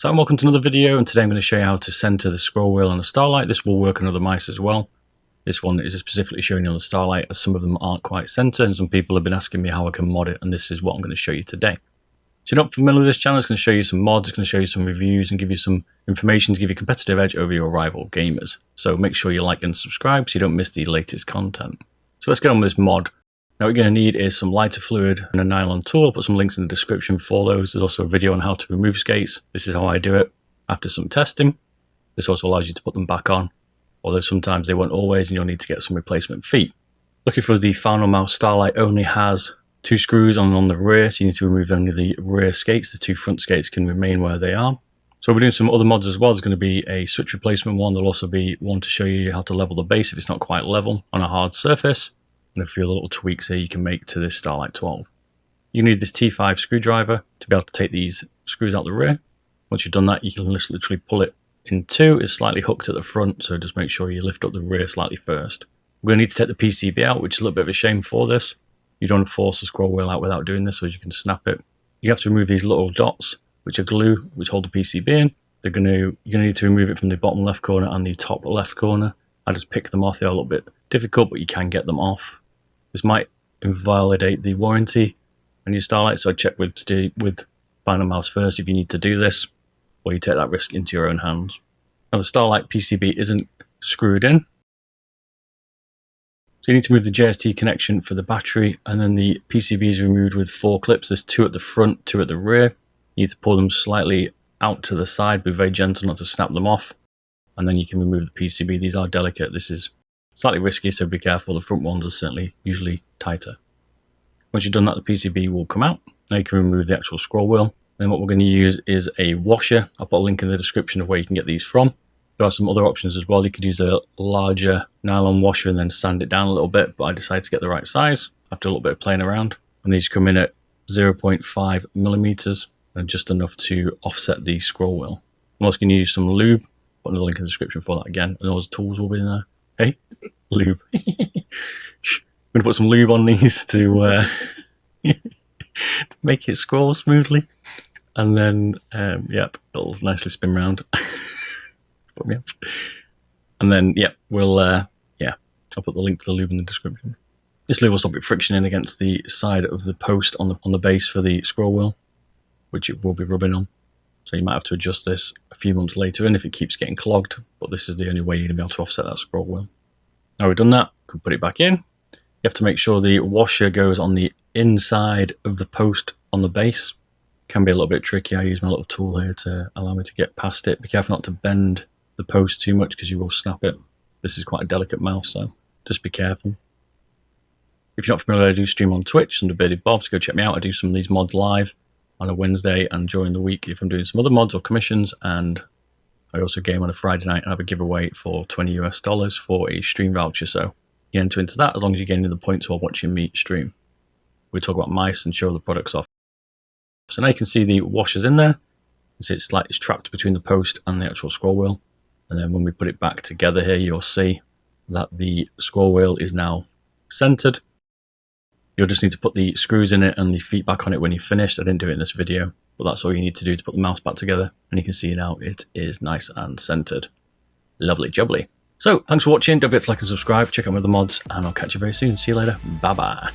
So welcome to another video, and today I'm going to show you how to center the scroll wheel on the Starlight. This will work on other mice as well. This one is specifically showing you on the Starlight, as some of them aren't quite centered, and some people have been asking me how I can mod it, and this is what I'm going to show you today. So if you're not familiar with this channel, it's going to show you some mods, it's going to show you some reviews, and give you some information to give you a competitive edge over your rival gamers. So make sure you like and subscribe so you don't miss the latest content. So let's get on with this mod. Now what you're going to need is some lighter fluid and a nylon tool. I'll put some links in the description for those. There's also a video on how to remove skates. This is how I do it after some testing. This also allows you to put them back on, although sometimes they won't always and you'll need to get some replacement feet. Lucky for us, the Finalmouse Starlight only has 2 screws on the rear, so you need to remove only the rear skates. The 2 front skates can remain where they are. So we're doing some other mods as well. There's going to be a switch replacement one. There'll also be one to show you how to level the base if it's not quite level on a hard surface, and a few little tweaks here you can make to this Starlight 12. You need this T5 screwdriver to be able to take these screws out the rear. Once you've done that, you can literally pull it in 2. It's slightly hooked at the front, so just make sure you lift up the rear slightly first. We're going to need to take the PCB out, which is a little bit of a shame for this. You don't want to force the scroll wheel out without doing this, so you can snap it. You have to remove these little dots, which are glue, which hold the PCB in. You're going to need to remove it from the bottom left corner and the top left corner. I just pick them off. They're a little bit difficult, but you can get them off. This might invalidate the warranty on your Starlight, so I check with Finalmouse first if you need to do this, or you take that risk into your own hands. Now the Starlight PCB isn't screwed in, so you need to move the JST connection for the battery, and then the PCB is removed with 4 clips. There's 2 at the front, 2 at the rear. You need to pull them slightly out to the side, be very gentle not to snap them off, and then you can remove the PCB. These are delicate. This is slightly risky, so be careful. The front ones are usually tighter. Once you've done that, the PCB will come out. Now you can remove the actual scroll wheel. Then what we're going to use is a washer. I'll put a link in the description of where you can get these from. There are some other options as well. You could use a larger nylon washer and then sand it down a little bit, but I decided to get the right size after a little bit of playing around. And these come in at 0.5 millimeters and just enough to offset the scroll wheel. I'm also going to use some lube. Put another link in the description for that again, and those tools will be in there. Hey, lube. I'm going to put some lube on these to make it scroll smoothly. And then, yep, it'll nicely spin round. Put me up. And then, yep, I'll put the link to the lube in the description. This lube will stop it friction in against the side of the post on the base for the scroll wheel, which it will be rubbing on. So you might have to adjust this a few months later in if it keeps getting clogged, but this is the only way you're going to be able to offset that scroll wheel. Now we've done that, we can put it back in. You have to make sure the washer goes on the inside of the post on the base. It can be a little bit tricky. I use my little tool here to allow me to get past it. Be careful not to bend the post too much because you will snap it. This is quite a delicate mouse, so just be careful. If you're not familiar, I do stream on Twitch under Bearded Bob, so go check me out. I do some of these mods live on a Wednesday and during the week if I'm doing some other mods or commissions, and I also game on a Friday night and have a giveaway for $20 US for a stream voucher, so you enter into that as long as you gain the points while watching me stream. We talk about mice and show the products off. So now you can see the washers in there. You see it's trapped between the post and the actual scroll wheel, and then when we put it back together here, you'll see that the scroll wheel is now centered. You'll just need to put the screws in it and the feet back on it when you're finished. I didn't do it in this video, but that's all you need to do to put the mouse back together. And you can see now it is nice and centered. Lovely jubbly. So thanks for watching. Don't forget to like and subscribe. Check out my other mods, and I'll catch you very soon. See you later. Bye bye.